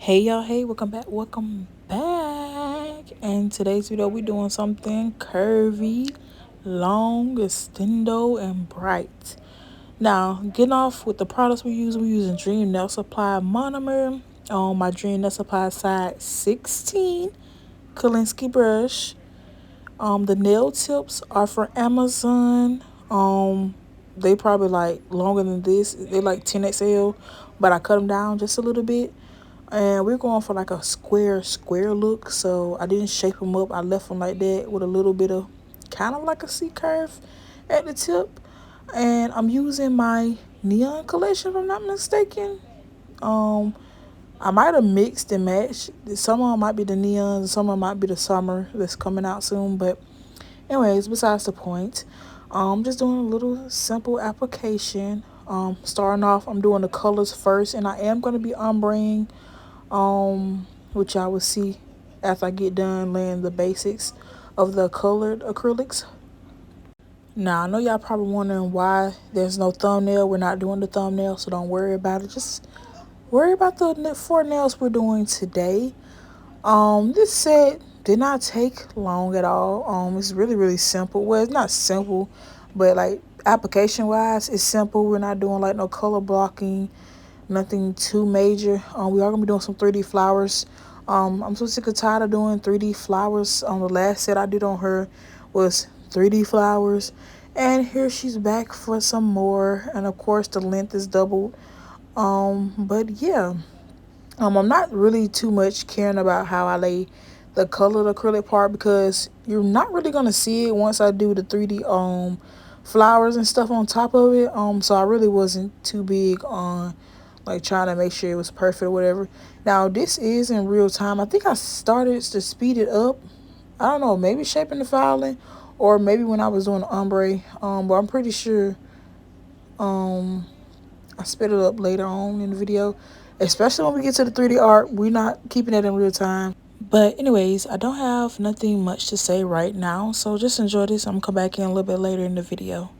Hey y'all, hey, welcome back. And today's video we're doing something curvy, long, extendo, and bright. Now, getting off with the products we're using Dream Nail Supply Monomer on my Dream Nail Supply size 16 Kolinsky brush. The nail tips are from Amazon. They probably like longer than this. They're like 10XL, but I cut them down just a little bit. And we're going for like a square look, so I didn't shape them up. I left them like that with a little bit of kind of like a C curve at the tip. And I'm using my neon collection, if I'm not mistaken. I might have mixed and matched. Some of them might be the neons, some of them might be the summer that's coming out soon. But anyways, besides the point, just doing a little simple application. Starting off, I'm doing the colors first, and I am going to be ombreing, which I will see after I get done laying the basics of the colored acrylics. Now, I know y'all probably wondering why there's no thumbnail. We're not doing the thumbnail, so don't worry about it. Just worry about the 4 nails we're doing today. This set did not take long at all. It's really simple. Well, it's not simple, but like application wise, it's simple. We're not doing like no color blocking, nothing too major. We are gonna be doing some 3D flowers. I'm so sick and tired of doing 3D flowers. The last set I did on her was 3D flowers, and here she's back for some more. And of course, the length is doubled. But yeah. I'm not really too much caring about how I lay the colored acrylic part, because you're not really gonna see it once I do the 3D flowers and stuff on top of it. So I really wasn't too big on like trying to make sure it was perfect or whatever. Now this is in real time. I think I started to speed it up. I don't know, maybe shaping the filing, or maybe when I was doing the ombre. But I'm pretty sure I sped it up later on in the video, especially when we get to the 3D art. We're not keeping it in real time. But anyways, I don't have nothing much to say right now, so just enjoy this. I'm gonna come back in a little bit later in the video.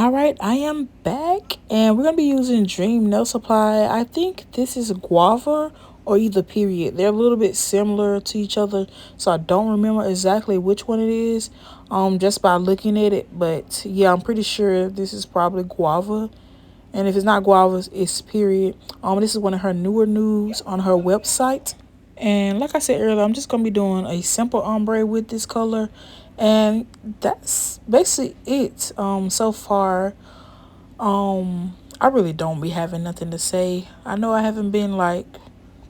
All right, I am back, and we're gonna be using Dream Nail Supply. I think this is Guava or either Period. They're a little bit similar to each other, so I don't remember exactly which one it is, just by looking at it. But yeah, I'm pretty sure this is probably Guava, and if it's not Guava, it's Period. This is one of her newer nudes on her website. And like I said earlier, I'm just going to be doing a simple ombre with this color. And that's basically it. So far, I really don't be having nothing to say. I know I haven't been like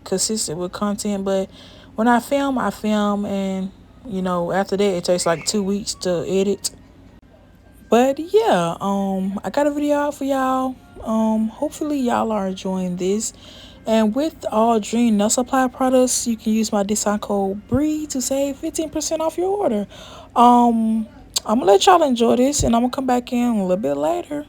consistent with content, but when I film, I film. And, after that, it takes like 2 weeks to edit. But yeah, I got a video out for y'all. Hopefully y'all are enjoying this. And with all Dream Nail Supply products, you can use my discount code BREE to save 15% off your order. I'm gonna let y'all enjoy this, and I'm gonna come back in a little bit later.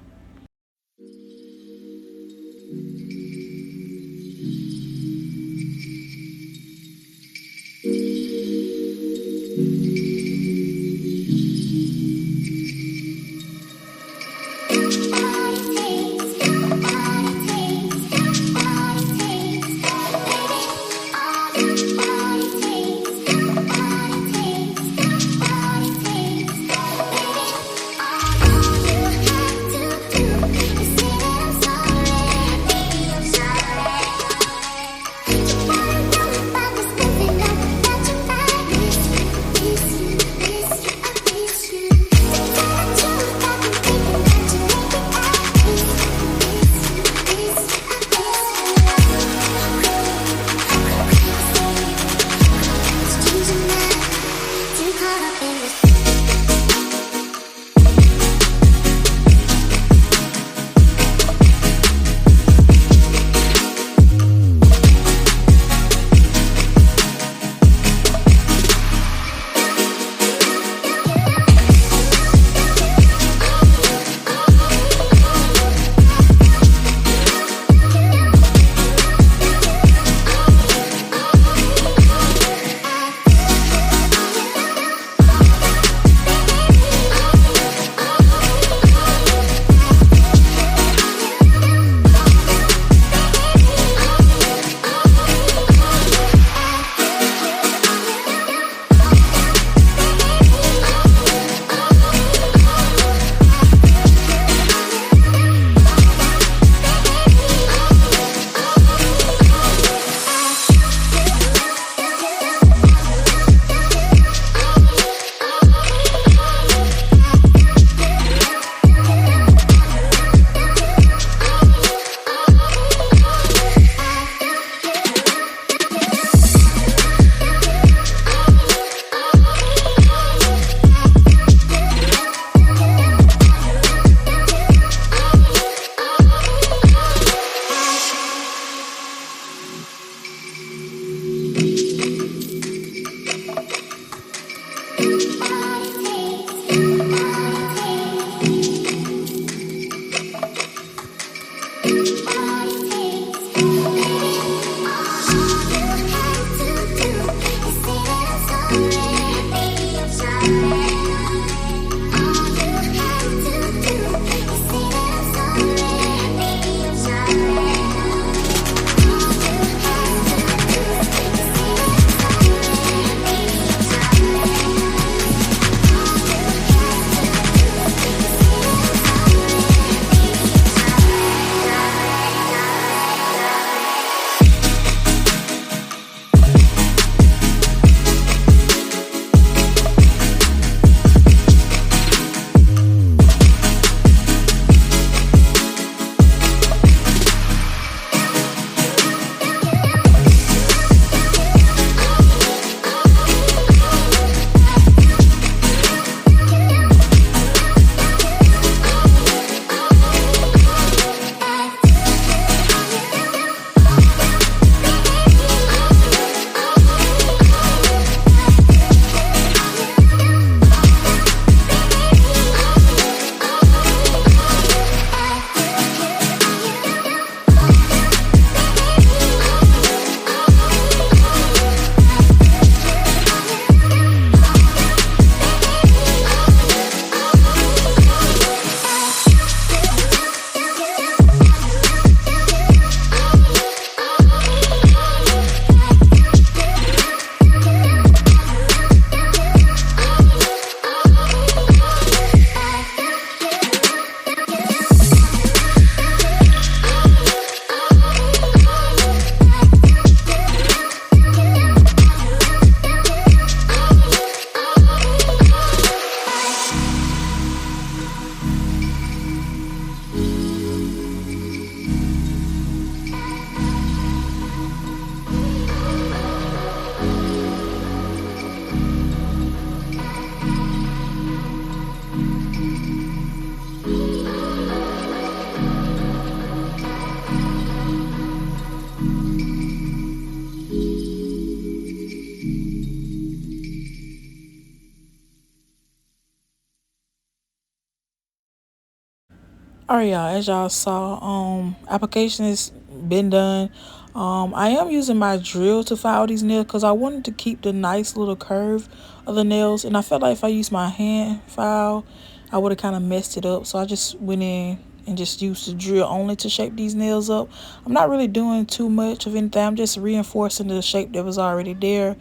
Alright, y'all, as y'all saw, application has been done. I am using my drill to file these nails because I wanted to keep the nice little curve of the nails, and I felt like if I used my hand file, I would have kind of messed it up. So I just went in and just used the drill only to shape these nails up. I'm not really doing too much of anything. I'm just reinforcing the shape that was already there.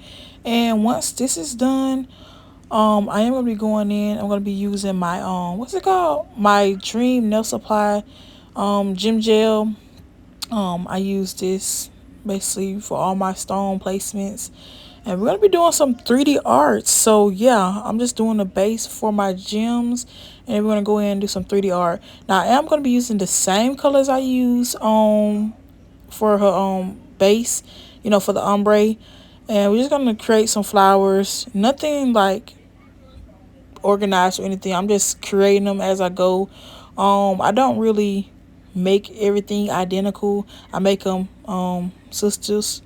And once this is done, I am gonna be going in. I'm gonna be using my what's it called? My Dream Nail Supply gym gel. I use this basically for all my stone placements. And we're gonna be doing some 3D art. So yeah, I'm just doing the base for my gems, and we're gonna go in and do some 3D art. Now I am gonna be using the same colors I use for her base, for the ombre. And we're just gonna create some flowers. Nothing like organized or anything. I'm just creating them as I go. I don't really make everything identical. I make them sisters,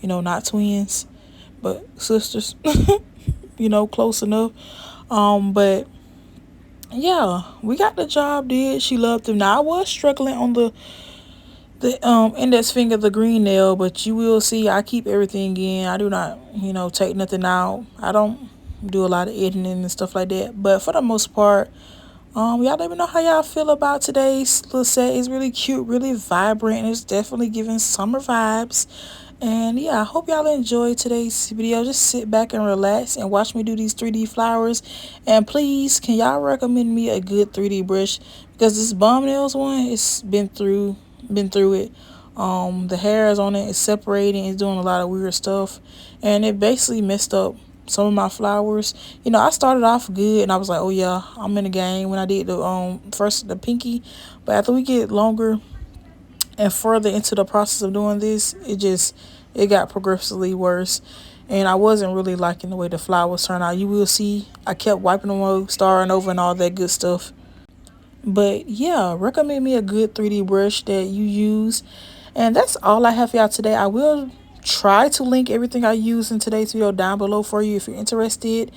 not twins, but sisters, close enough. But yeah, we got the job did. She loved them. Now I was struggling on the index finger, the green nail, but you will see I keep everything in. I do not, take nothing out. I don't do a lot of editing and stuff like that. But for the most part, y'all let me know how y'all feel about today's little set. It's really cute, really vibrant, and it's definitely giving summer vibes. And yeah, I hope y'all enjoyed today's video. Just sit back and relax and watch me do these 3D flowers. And please, can y'all recommend me a good 3D brush? Because this Bomb Nails one, it's been through it. The hairs on it is separating. It's doing a lot of weird stuff, and it basically messed up some of my flowers. I started off good, and I was like, oh yeah, I'm in the game when I did the first the pinky. But after we get longer and further into the process of doing this, it got progressively worse, and I wasn't really liking the way the flowers turned out. You will see I kept wiping them over, starting over, and all that good stuff. But yeah, recommend me a good 3D brush that you use. And that's all I have for y'all today. I will try to link everything I use in today's video down below for you if you're interested.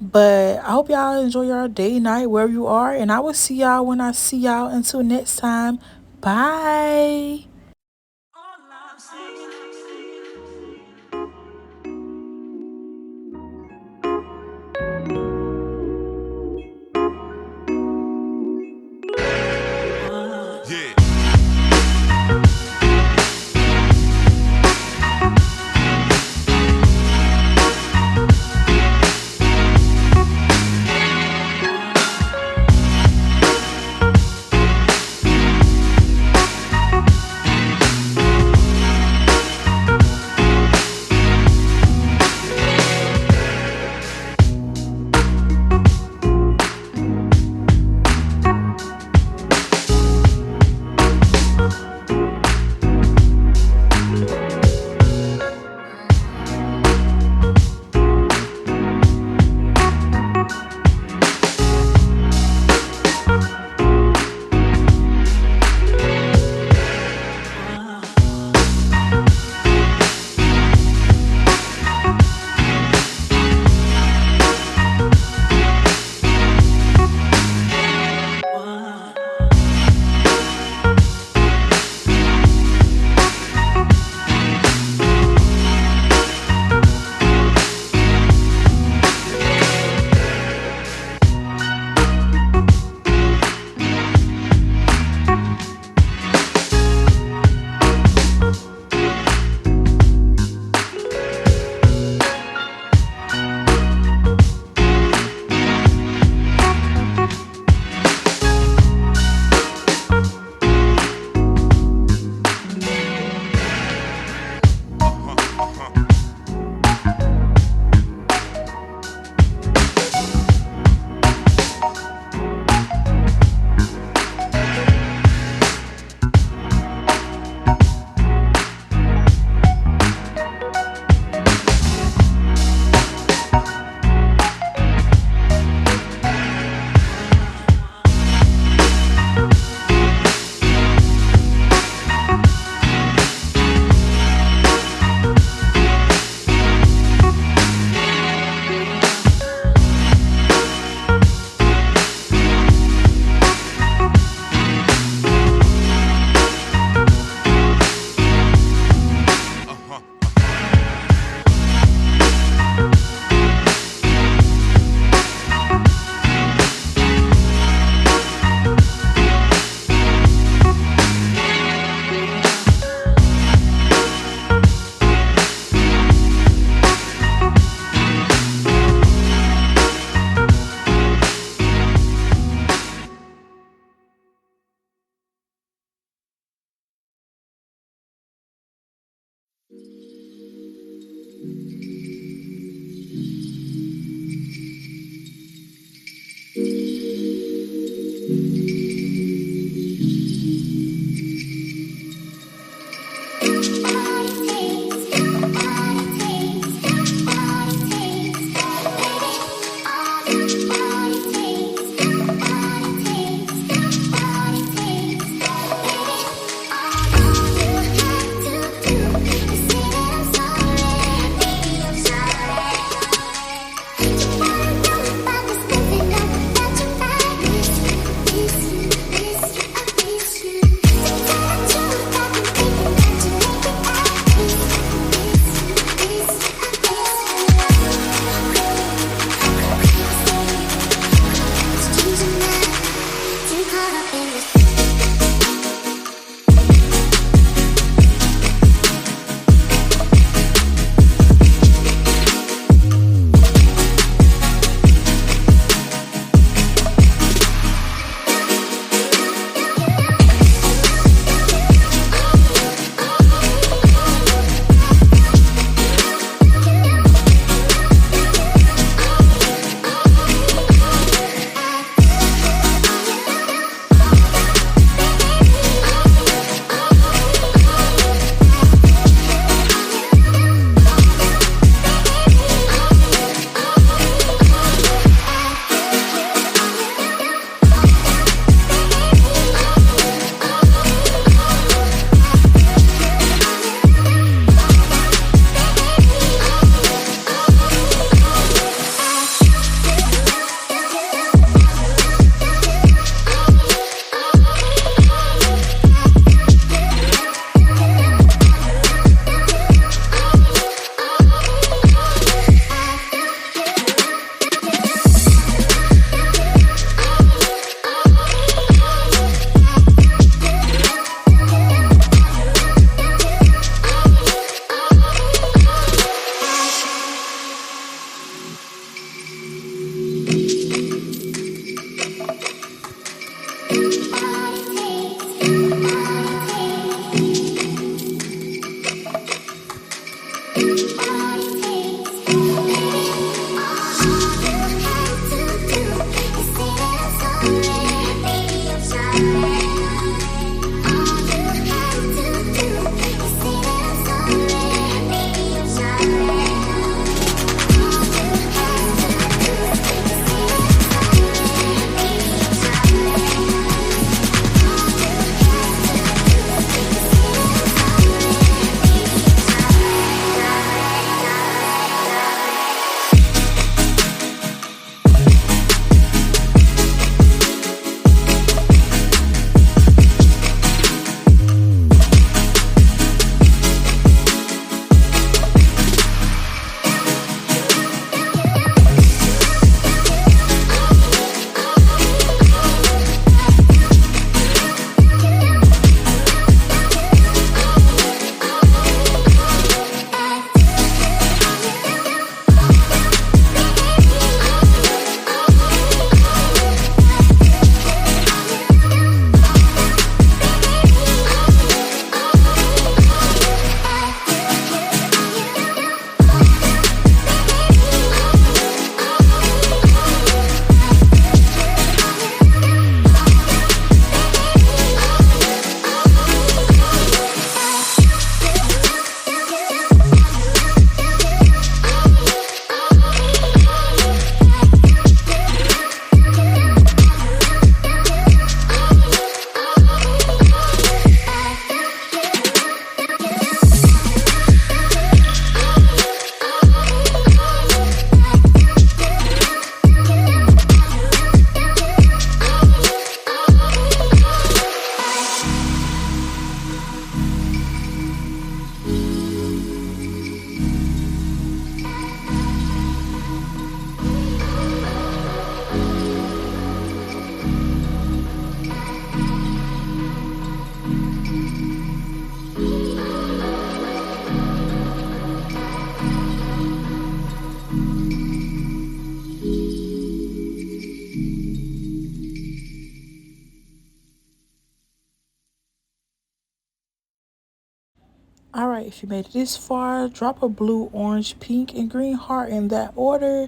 But I hope y'all enjoy your day, night, wherever you are. And I will see y'all when I see y'all. Until next time. Bye. Alright, if you made it this far, drop a blue, orange, pink, and green heart in that order,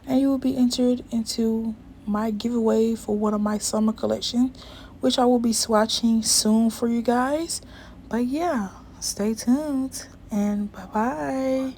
and you will be entered into my giveaway for one of my summer collection, which I will be swatching soon for you guys. But yeah, stay tuned, and bye bye.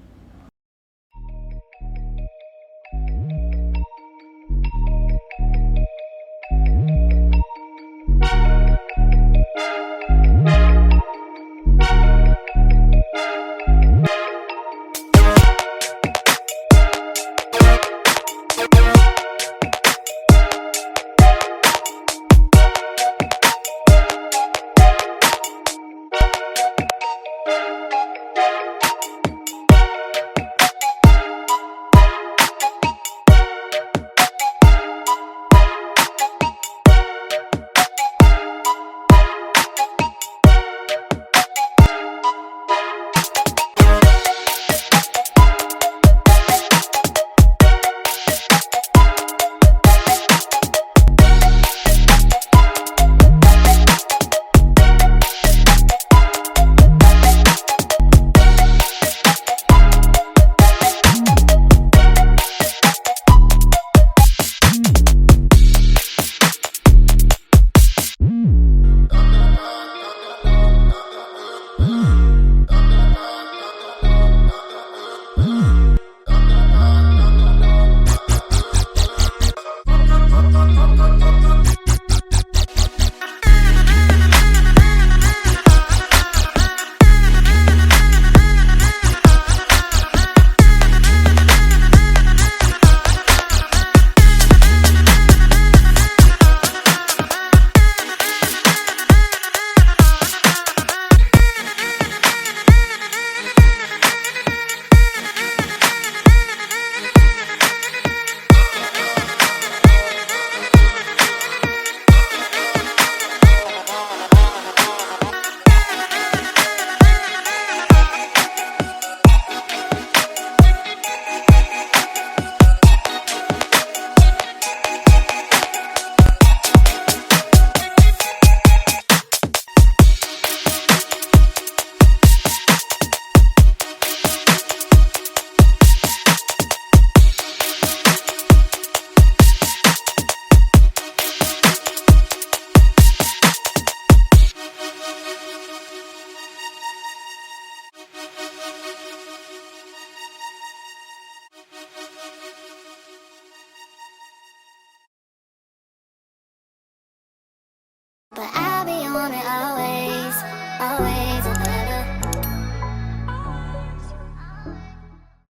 But I